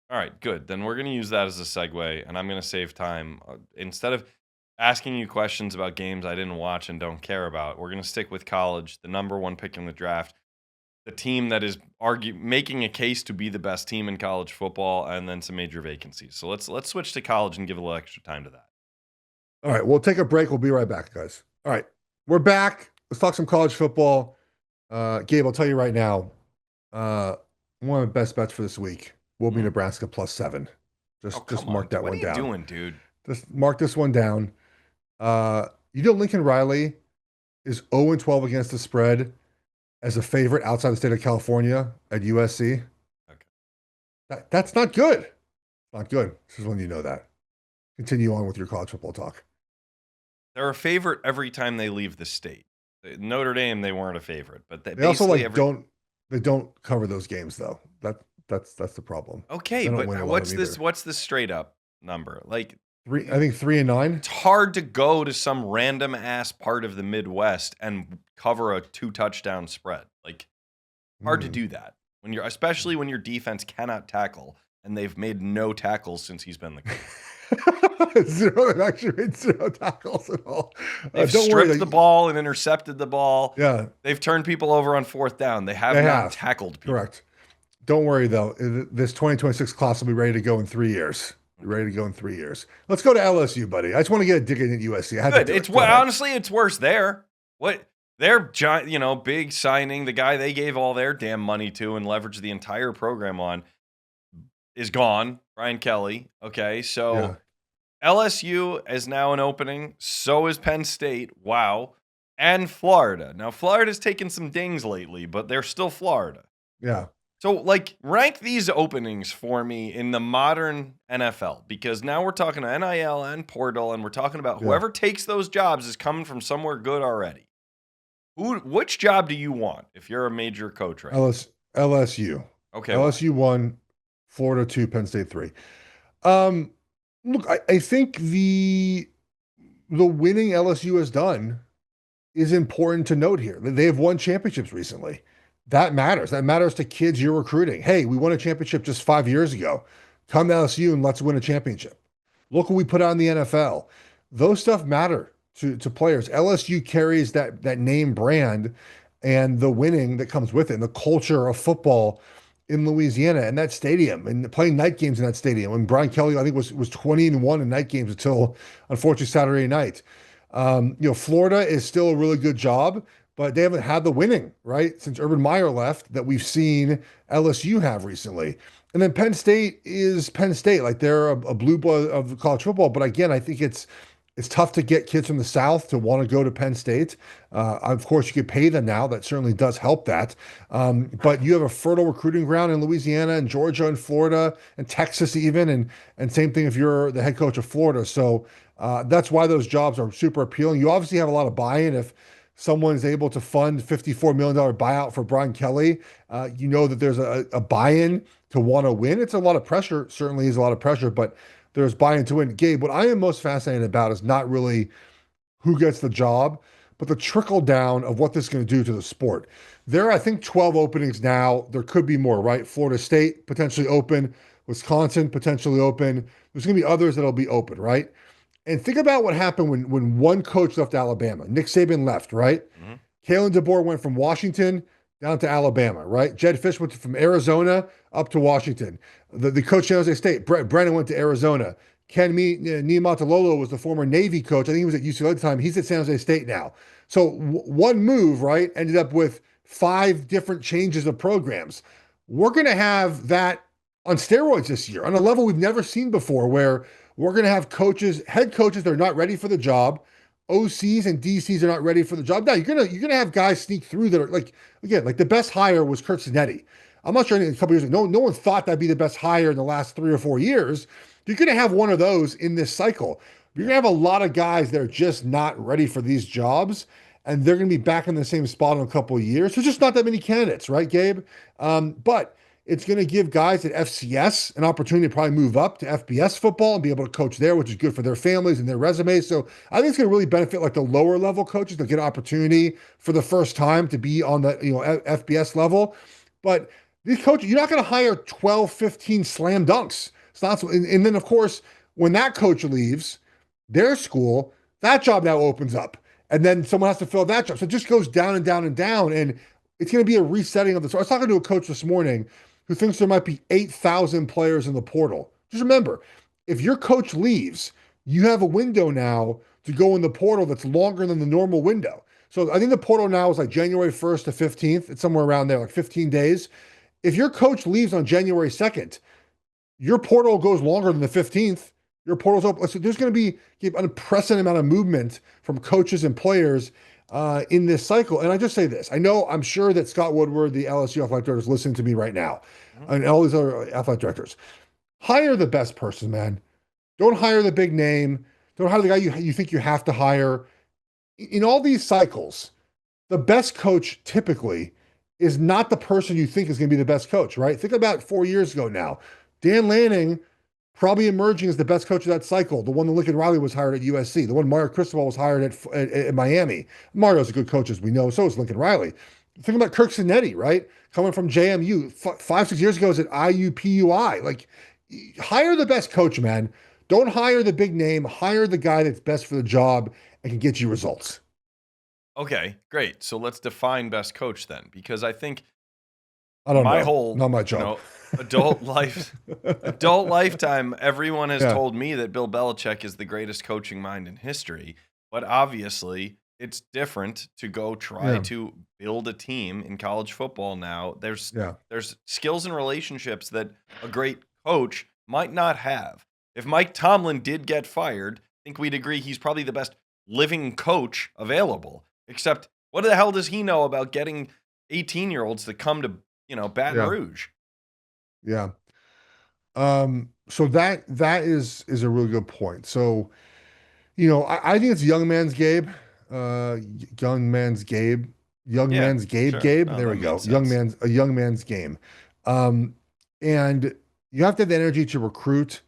All right, good. Then we're going to use that as a segue, and I'm going to save time. Instead of asking you questions about games I didn't watch and don't care about. We're going to stick with college, the number one pick in the draft, the team that is making a case to be the best team in college football, and then some major vacancies. So let's switch to college and give a little extra time to that. All right, we'll take a break. We'll be right back, guys. All right, we're back. Let's talk some college football. Gabe, I'll tell you right now, one of the best bets for this week will be Nebraska +7. Just mark that one down. What are you doing, dude? Just mark this one down. Lincoln Riley is 0-12 against the spread as a favorite outside the state of California at USC. Okay. That's not good. Not good. This is when you know that. Continue on with your college football talk. They're a favorite every time they leave the state. Notre Dame, they weren't a favorite, but they also don't cover those games though. That's the problem. Okay, but what's the straight up number? Like I think 3-9. It's hard to go to some random ass part of the Midwest and cover a 2-touchdown spread. Like hard to do that especially when your defense cannot tackle, and they've made no tackles since he's been the coach. They've actually made 0 tackles at all. They've stripped the ball and intercepted the ball. Yeah. They've turned people over on 4th down. They have not tackled people. Correct. Don't worry, though. This 2026 class will be ready to go in 3 years. Ready to go in 3 years. Let's go to LSU, buddy. I just want to get a dig in at USC. Honestly, it's worse there. What their giant, big signing, the guy they gave all their damn money to and leveraged the entire program on, is gone. Brian Kelly. Okay, so LSU is now an opening. So is Penn State. Wow. And Florida. Now, Florida's taken some dings lately, but they're still Florida. Yeah. So, rank these openings for me in the modern NFL, because now we're talking to NIL and portal, and we're talking about whoever takes those jobs is coming from somewhere good already. Which job do you want if you're a major coach right now? LSU. Okay. LSU 1, Florida 2, Penn State 3. Look, I think the winning LSU has done is important to note here. They have won championships recently. That matters. That matters to kids you're recruiting. Hey, we won a championship just 5 years ago. Come to LSU and let's win a championship. Look what we put out in the NFL. Those stuff matter to players. LSU carries that name brand and the winning that comes with it, and the culture of football in Louisiana and that stadium, and playing night games in that stadium. And Brian Kelly, I think, was 20-1 in night games until, unfortunately, Saturday night. Florida is still a really good job, but they haven't had the winning, right, since Urban Meyer left that we've seen LSU have recently. And then Penn State is Penn State. Like, they're a blue blood of college football. But again, I think it's tough to get kids from the South to want to go to Penn State. Of course, you could pay them now. That certainly does help that. But you have a fertile recruiting ground in Louisiana and Georgia and Florida and Texas even. And same thing if you're the head coach of Florida. So that's why those jobs are super appealing. You obviously have a lot of buy-in if someone is able to fund $54 million buyout for Brian Kelly. You know that there's a buy-in to want to win. It's a lot of pressure, certainly is a lot of pressure, but there's buy-in to win. Gabe, what I am most fascinated about is not really who gets the job, but the trickle down of what this is going to do to the sport. There are, I think, 12 openings now. There could be more, right? Florida State potentially open, Wisconsin potentially open. There's going to be others that'll be open, right? And think about what happened when one coach left Alabama. Nick Saban left, right? Mm-hmm. Kalen DeBoer went from Washington down to Alabama, right? Jed Fish went from Arizona up to Washington. The coach at San Jose State, Brennan, went to Arizona. Ken Niumatalolo was the former Navy coach. I think he was at UCLA at the time. He's at San Jose State now. So one move, right, ended up with 5 different changes of programs. We're going to have that on steroids this year on a level we've never seen before, where we're going to have head coaches that are not ready for the job. OCs and DCs are not ready for the job. Now, you're gonna have guys sneak through that are like the best hire was Kurt Cinetti. I'm not sure a couple years ago, no one thought that'd be the best hire in the last 3 or 4 years. You're gonna have one of those in this cycle. You're gonna have a lot of guys that are just not ready for these jobs, and they're gonna be back in the same spot in a couple of years. There's just not that many candidates, right, Gabe? But it's going to give guys at FCS an opportunity to probably move up to FBS football and be able to coach there, which is good for their families and their resumes. So I think it's going to really benefit like the lower level coaches. They'll get an opportunity for the first time to be on the FBS level. But these coaches, you're not going to hire 12, 15 slam dunks. It's not. And then, of course, when that coach leaves their school, That job now opens up. And then someone has to fill that job. So it just goes down and down and down. And it's going to be a resetting of this. So I was talking to a coach this morning who thinks there might be 8,000 players in the portal. Just remember, if your coach leaves, you have a window now to go in the portal that's longer than the normal window. So I think the portal now is like January 1st to 15th. It's somewhere around there, like 15 days. If your coach leaves on January 2nd, your portal goes longer than the 15th. Your portal's open. So there's going to be an unprecedented amount of movement from coaches and players in this cycle. And I just say this. I'm sure that Scott Woodward, the LSU athletic director, is listening to me right now, and all these other athletic directors. Hire the best person, man. Don't hire the big name. Don't hire the guy you think you have to hire. In all these cycles, the best coach typically is not the person you think is going to be the best coach, right? Think about 4 years ago now. Dan Lanning probably emerging as the best coach of that cycle. The one that Lincoln Riley was hired at USC. The one Mario Cristobal was hired at Miami. Mario's a good coach, as we know. So is Lincoln Riley. Think about Kirk Cinetti, right? Coming from JMU 5-6 years ago, is at IUPUI. Like, hire the best coach, man. Don't hire the big name. Hire the guy that's best for the job and can get you results. Okay, great. So let's define best coach then, because I think I don't know. whole, not my job. Adult lifetime, everyone has told me that Bill Belichick is the greatest coaching mind in history. But obviously, it's different to go try to build a team in college football now. There's skills and relationships that a great coach might not have. If Mike Tomlin did get fired, I think we'd agree he's probably the best living coach available. Except, what the hell does he know about getting 18-year-olds to come to, Baton Rouge? Yeah. So that is a really good point. So, I think it's young man's Gabe. Young man's Gabe. Young man's Gabe. Sure. Gabe. No, there we go. Sense. A young man's game. And you have to have the energy to recruit,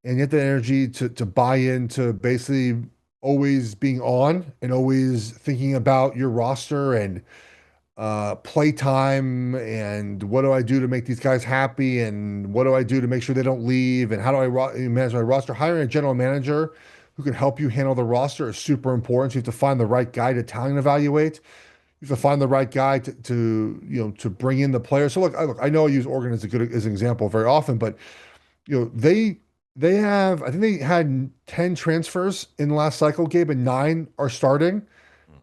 and you have the energy to buy into basically always being on and always thinking about your roster and play time and what do I do to make these guys happy and what do I do to make sure they don't leave and how do I manage my roster. Hiring a general manager who can help you handle the roster is super important. So you have to find the right guy to talent evaluate. You have to find the right guy to bring in the players. So look, I know I use Oregon as an example very often, but they have, I think they had 10 transfers in the last cycle, Gabe, and 9 are starting.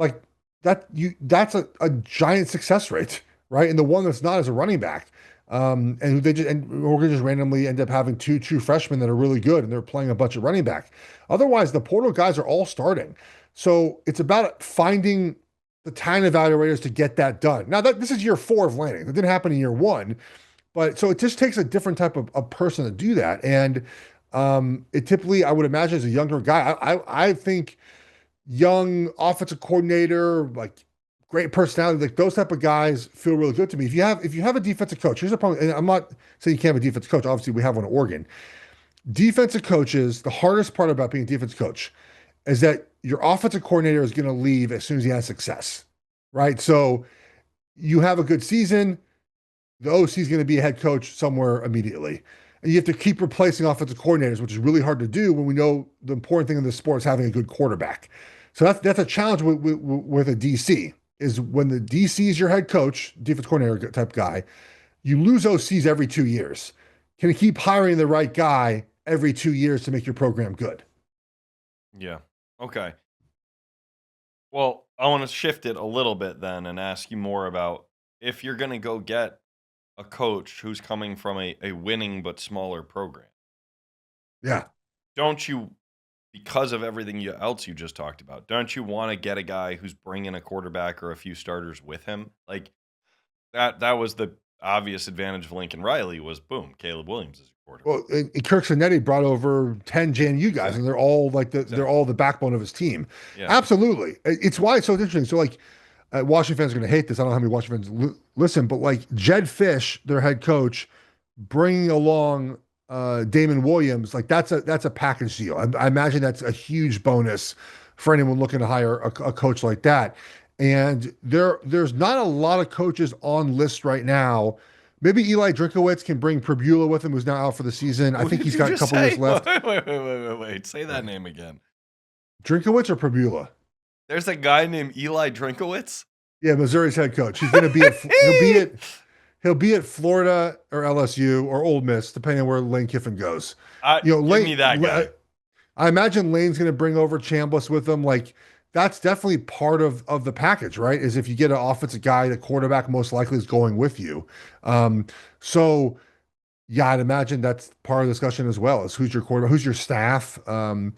Like that's a giant success rate, right? And the one that's not is a running back. And Oregon just randomly end up having 2 true freshmen that are really good, and they're playing a bunch of running back. Otherwise, the portal guys are all starting. So it's about finding the talent evaluators to get that done. Now, this is year 4 of Lanning. That didn't happen in year 1. But so it just takes a different type of person to do that. And it typically, I would imagine, is a younger guy. I think young offensive coordinator, like great personality, like those type of guys feel really good to me. If you have a defensive coach, here's the problem, and I'm not saying you can't have a defensive coach. Obviously, we have one at Oregon. Defensive coaches, the hardest part about being a defensive coach is that your offensive coordinator is going to leave as soon as he has success, right? So you have a good season, the OC is going to be a head coach somewhere immediately. And you have to keep replacing offensive coordinators, which is really hard to do when we know the important thing in this sport is having a good quarterback. So that's a challenge with a DC, is when the DC is your head coach, defense coordinator type guy, you lose OCs every 2 years. Can you keep hiring the right guy every 2 years to make your program good? Yeah. Okay. Well, I want to shift it a little bit then and ask you more about if you're going to go get a coach who's coming from a winning but smaller program. Yeah. Don't you, because of everything else you just talked about, don't you want to get a guy who's bringing a quarterback or a few starters with him? Like that was the obvious advantage of Lincoln Riley was, boom, Caleb Williams is a quarterback. Well, and Kirk Cinetti brought over 10 JMU guys, and they're all like they're all the backbone of his team. Yeah. Absolutely. It's why it's so interesting. So like, Washington fans are going to hate this. I don't know how many Washington fans listen, but like Jed Fish, their head coach, bringing along Damon Williams, like that's a package deal. I imagine that's a huge bonus for anyone looking to hire a coach like that. And there's not a lot of coaches on list right now. Maybe Eli Drinkowitz can bring Prabula with him, who's now out for the season. I think he's got a couple years left. Wait. Say that name again. Drinkowitz or Prbula? There's a guy named Eli Drinkowitz. Yeah, Missouri's head coach. He's going to be at he'll be at Florida or LSU or Ole Miss, depending on where Lane Kiffin goes. Give me that guy. I imagine Lane's going to bring over Chambliss with him. Like that's definitely part of the package, right? Is if you get an offensive guy, the quarterback most likely is going with you. So yeah, I'd imagine that's part of the discussion as well. Is who's your quarterback, who's your staff, how we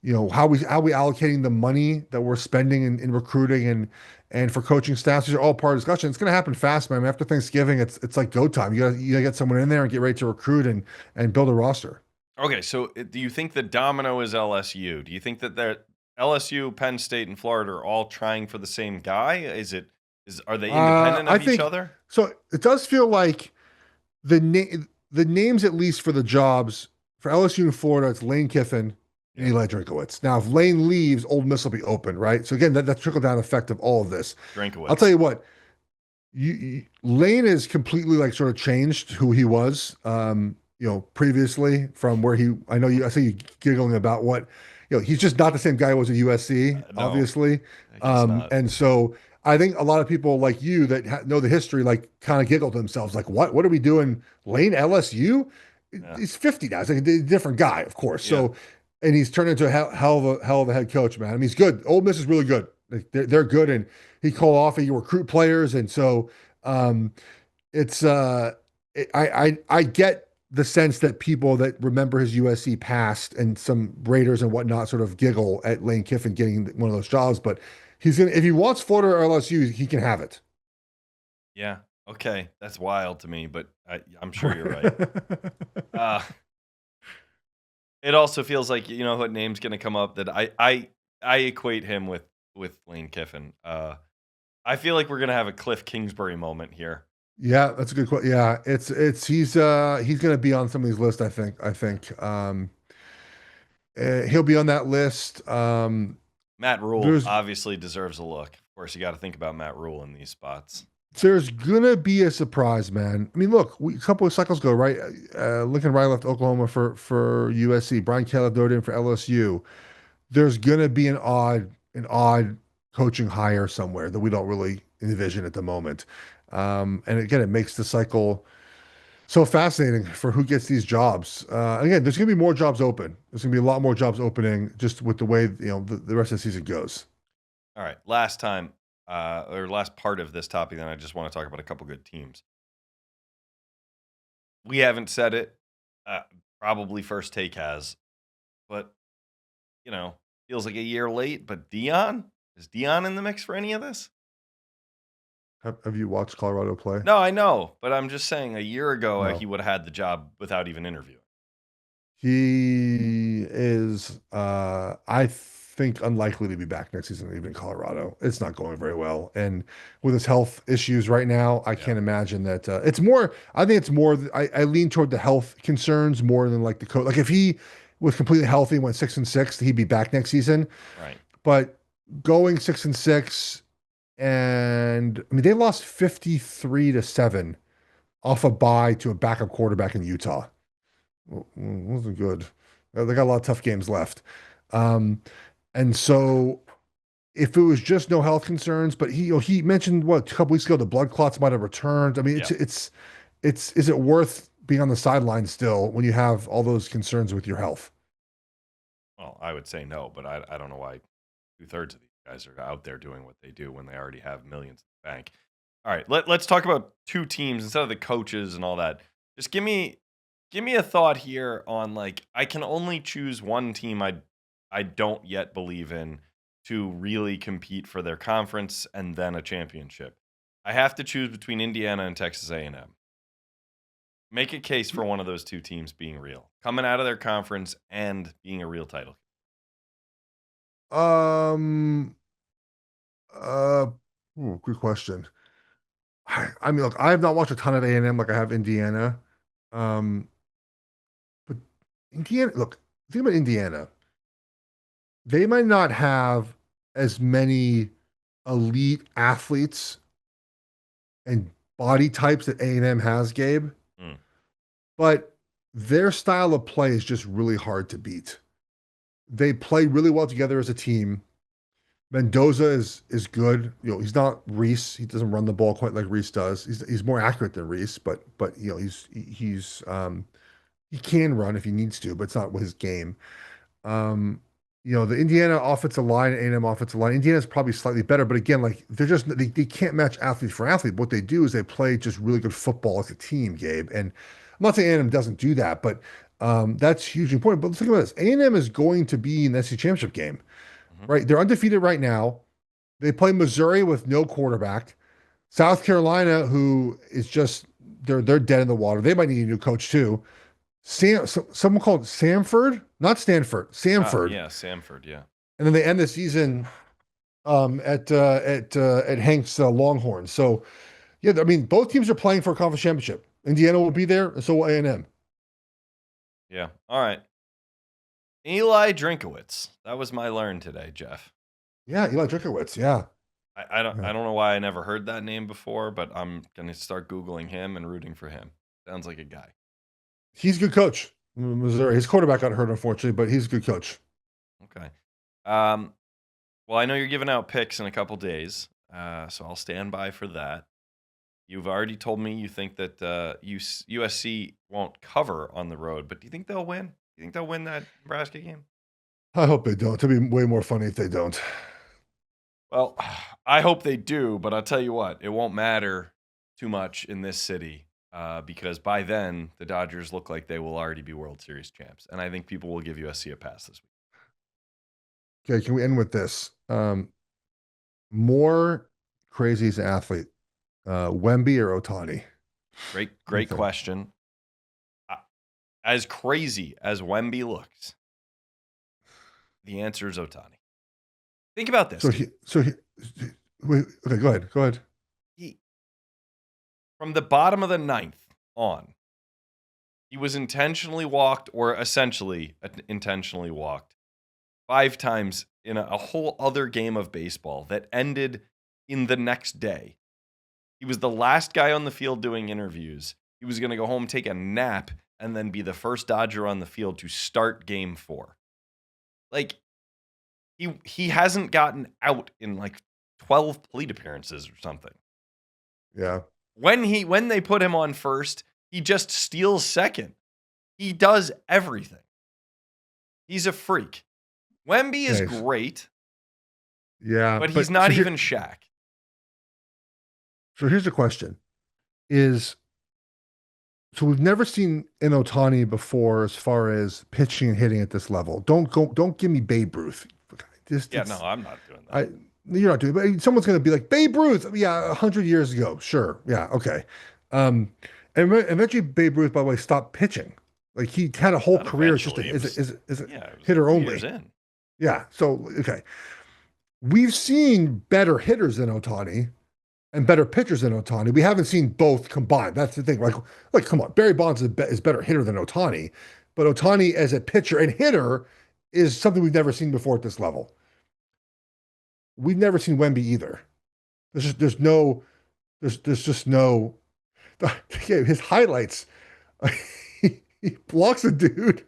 allocating the money that we're spending in recruiting and for coaching staffs. These are all part of the discussion. It's going to happen fast, man. After Thanksgiving, it's like go time. You gotta get someone in there and get ready to recruit and build a roster. Okay, so do you think the domino is LSU? Do you think that LSU, Penn State, and Florida are all trying for the same guy? Are they independent of each other? So it does feel like the names, at least for the jobs for LSU and Florida, it's Lane Kiffin and Eli Drinkowitz. Now, if Lane leaves, Ole Miss will be open, right? So again, that's trickle down effect of all of this. Drinkowitz. I'll tell you what, Lane has completely like sort of changed who he was. Previously from where I see you giggling about what, he's just not the same guy who was at USC, No, obviously. not. And so I think a lot of people like you that know the history, like kind of giggle to themselves, like, what are we doing? Lane LSU? Yeah. He's 50 now. He's like a different guy, of course. Yeah. So, and he's turned into a hell of a head coach, man. I mean, he's good. Ole Miss is really good. Like, they're good. And he called off and you recruit players. And so, it's, I get the sense that people that remember his USC past and some Raiders and whatnot sort of giggle at Lane Kiffin getting one of those jobs, but if he wants Florida or LSU, he can have it. Yeah. Okay. That's wild to me, but I'm sure you're right. It also feels like, what name's going to come up that I equate him with Lane Kiffin. I feel like we're going to have a Kliff Kingsbury moment here. Yeah, that's a good question. Yeah, he's going to be on some of these lists. I think he'll be on that list. Matt Rule obviously deserves a look. Of course, you got to think about Matt Rule in these spots. There's gonna be a surprise, man. I mean, look, a couple of cycles ago, right? Lincoln Riley left Oklahoma for USC. Brian Kelly Notre Dame for LSU. There's gonna be an odd coaching hire somewhere that we don't really envision at the moment. And again, it makes the cycle so fascinating for who gets these jobs. Again, there's going to be more jobs open. There's going to be a lot more jobs opening just with the way the rest of the season goes. All right, last part of this topic, then I just want to talk about a couple good teams. We haven't said it. Probably First Take has, but feels like a year late. But Deion, is Deion in the mix for any of this? Have you watched Colorado play? No, I know, but I'm just saying a year ago he would have had the job without even interviewing. He is, I think, unlikely to be back next season, even in Colorado. It's not going very well. And with his health issues right now, I can't imagine that. It's more, I think it's more, I lean toward the health concerns more than like the coach. Like if he was completely healthy and went 6-6, he'd be back next season. Right. But going 6-6, and I mean, they lost 53-7 off a bye to a backup quarterback in Utah. Wasn't good. They got a lot of tough games left. And so if it was just no health concerns, but he mentioned a couple weeks ago, the blood clots might have returned. I mean, is it worth being on the sideline still when you have all those concerns with your health? Well, I would say no, but I don't know why 2/3 of these guys are out there doing what they do when they already have millions in the bank. All right, let's talk about two teams instead of the coaches and all that. Just give me a thought here on like I can only choose one team I don't yet believe in to really compete for their conference and then a championship. I have to choose between Indiana and Texas A&M. Make a case for one of those two teams being real, coming out of their conference and being a real title. Good question. I mean, look, I have not watched a ton of A&M like I have Indiana. But Indiana, look, think about Indiana. They might not have as many elite athletes and body types that A&M has, Gabe. But their style of play is just really hard to beat. They play really well together as a team. Mendoza is good. He's not Reese. He doesn't run the ball quite like Reese does. He's more accurate than Reese, but he can run if he needs to, but it's not his game. Um, the Indiana offensive line, A&M offensive line, Indiana's probably slightly better, but again, like they can't match athlete for athlete. What they do is they play just really good football as a team, Gabe. And I'm not saying A&M doesn't do that, but that's hugely important. But let's think about this. A&M is going to be in the SEC championship game, right? They're undefeated right now. They play Missouri with no quarterback. South Carolina, who is just they're dead in the water. They might need a new coach too. Someone called Samford, not Stanford, Samford. Yeah, Samford. Yeah. And then they end the season at Hank's Longhorns. So yeah, I mean both teams are playing for a conference championship. Indiana will be there, and so will A&M. Yeah. All right. Eli Drinkowitz. That was my learn today, Geoff. Yeah, Eli Drinkowitz. Yeah. I don't know why I never heard that name before, but I'm gonna start Googling him and rooting for him. Sounds like a guy. He's a good coach. Missouri. His quarterback got hurt, unfortunately, but he's a good coach. Okay. Well, I know you're giving out picks in a couple days, so I'll stand by for that. You've already told me you think that USC won't cover on the road, but do you think they'll win? Do you think they'll win that Nebraska game? I hope they don't. It'll be way more funny if they don't. Well, I hope they do, but I'll tell you what, it won't matter too much in this city because by then the Dodgers look like they will already be World Series champs, and I think people will give USC a pass this week. Okay, can we end with this? More crazy as an athlete, Wemby or Ohtani? Great question. As crazy as Wemby looks, the answer is Ohtani. Think about this. Wait, okay, go ahead. From the bottom of the ninth on, he was intentionally walked, or essentially intentionally walked, 5 times in a whole other game of baseball that ended in the next day. He was the last guy on the field doing interviews. He was going to go home, take a nap, and then be the first Dodger on the field to start game 4. Like, he hasn't gotten out in like 12 plate appearances or something. Yeah. When they put him on first, he just steals second. He does everything. He's a freak. Wemby is great. Yeah. But he's not even Shaq. So here's the question. So we've never seen an Ohtani before as far as pitching and hitting at this level. Don't give me Babe Ruth. No, I'm not doing that. You're not doing it, but someone's going to be like, Babe Ruth, yeah, 100 years ago. Sure. Yeah, okay. And eventually Babe Ruth, by the way, stopped pitching. Like he had a whole career as just a hitter only. Years in. Yeah, so, okay. We've seen better hitters than Ohtani and better pitchers than Ohtani. We haven't seen both combined. That's the thing. Like come on, Barry Bonds is better hitter than Ohtani, but Ohtani as a pitcher and hitter is something we've never seen before at this level. We've never seen Wemby either. There's just no. His highlights. He blocks a dude.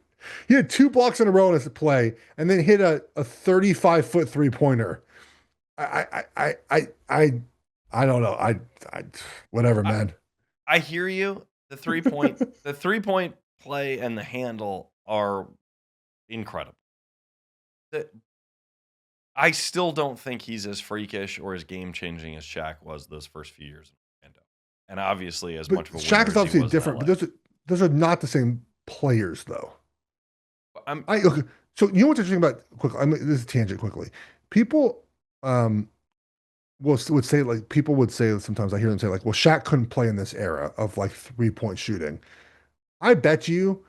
He had 2 blocks in a row in his play, and then hit a 35-foot 3-pointer. I don't know. Whatever, man. I hear you. The 3-point play and the handle are incredible. I still don't think he's as freakish or as game-changing as Shaq was those first few years in Orlando. And obviously as much of a winner Shaq is obviously different, but those are not the same players, though. Okay. So you know what's interesting about quickly? This is a tangent quickly. People would say sometimes I hear them say like, well, Shaq couldn't play in this era of like 3-point shooting. I bet you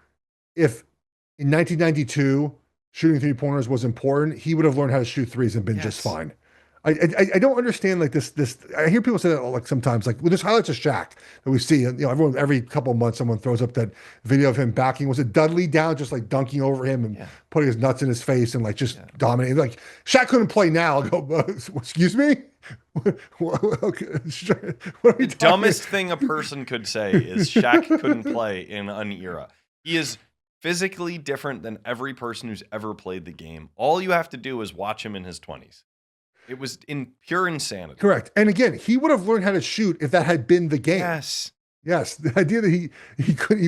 if in 1992 shooting 3-pointers was important, he would have learned how to shoot threes and been just fine. I don't understand like this. I hear people say that like sometimes like there's highlights of Shaq that we see. Every couple of months someone throws up that video of him backing. Was it Dudley down just like dunking over him and putting his nuts in his face and like just dominating? Like Shaq couldn't play now. I go, excuse me. The dumbest thing a person could say is Shaq couldn't play in an era. He is physically different than every person who's ever played the game. All you have to do is watch him in his 20s. It was in pure insanity. Correct. And again, he would have learned how to shoot if that had been the game. Yes. The idea that he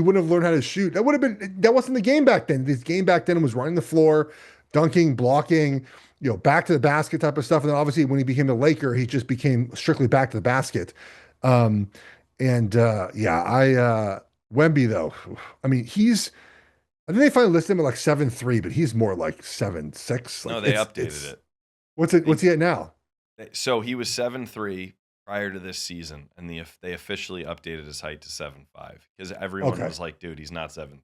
wouldn't have learned how to shoot. That wasn't the game back then. This game back then was running the floor, dunking, blocking, back to the basket type of stuff. And then obviously when he became a Laker, he just became strictly back to the basket. Wemby though, I mean, I think they finally listed him at like 7'3", but he's more like 7'6". No, they updated it. What's he at now? So he was 7'3" prior to this season, and they officially updated his height to 7'5" because everyone was like, dude, he's not 7'3".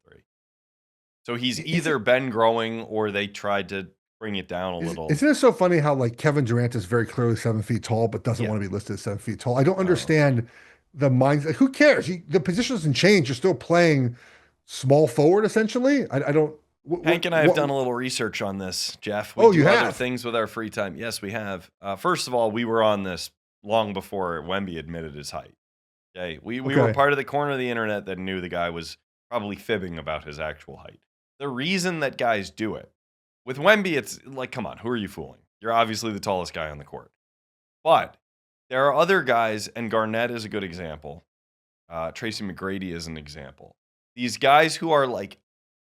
So he's either been growing or they tried to bring it down a little. Isn't it so funny how like Kevin Durant is very clearly 7 feet tall, but doesn't want to be listed as 7 feet tall? I don't understand the mindset. Like, who cares? The position doesn't change. You're still playing small forward, essentially. I don't. Hank and I have done a little research on this, Jeff. We do other things with our free time. Yes, we have. First of all, we were on this long before Wemby admitted his height. Okay, we were part of the corner of the internet that knew the guy was probably fibbing about his actual height. The reason that guys do it, with Wemby, it's like, come on, who are you fooling? You're obviously the tallest guy on the court. But there are other guys, and Garnett is a good example. Tracy McGrady is an example. These guys who are like,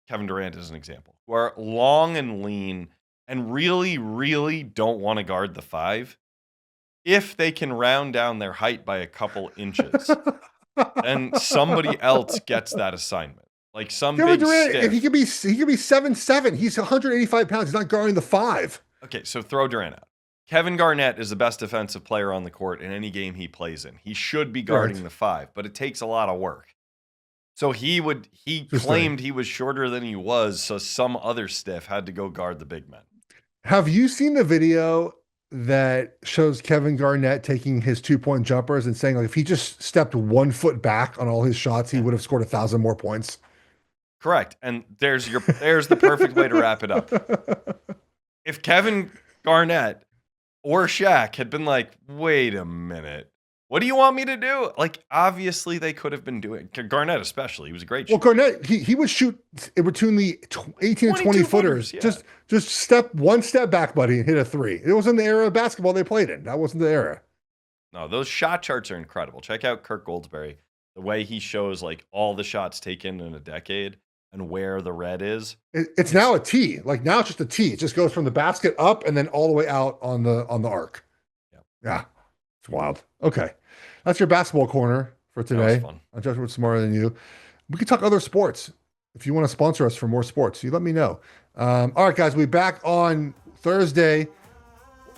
Kevin Durant is an example, who are long and lean and really, really don't want to guard the 5. If they can round down their height by a couple inches, then somebody else gets that assignment. Like some Kevin Durant, stiff. If he could be 7'7". He's 185 pounds. He's not guarding the 5. Okay, so throw Durant out. Kevin Garnett is the best defensive player on the court in any game he plays in. He should be guarding the 5, but it takes a lot of work. So he claimed he was shorter than he was, so some other stiff had to go guard the big men. Have you seen the video that shows Kevin Garnett taking his 2-point jumpers and saying, like, if he just stepped 1 foot back on all his shots, he would have scored 1,000 more points? Correct. And there's the perfect way to wrap it up. If Kevin Garnett or Shaq had been like, wait a minute, what do you want me to do? Like, obviously they could have been doing, Garnett especially, he was a great shooter. Well, Garnett, he would shoot in between the 18 and 20 footers. Yeah. Just step 1 step back, buddy, and hit a 3. It wasn't the era of basketball they played in. That wasn't the era. No, those shot charts are incredible. Check out Kirk Goldsberry, the way he shows like all the shots taken in a decade and where the red is. It's now a T. Like now it's just a T. It just goes from the basket up and then all the way out on the arc. Yeah. It's wild. Okay. That's your basketball corner for today. I'm Joshua Smarter Than You. We could talk other sports. If you want to sponsor us for more sports, you let me know. All right, guys, we'll be back on Thursday.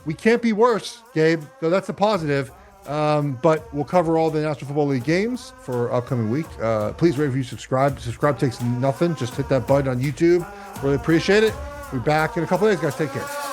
We can't be worse, Gabe. So that's a positive. But we'll cover all the National Football League games for upcoming week. Please rate, review, subscribe. Subscribe takes nothing. Just hit that button on YouTube. Really appreciate it. We'll be back in a couple of days, guys. Take care.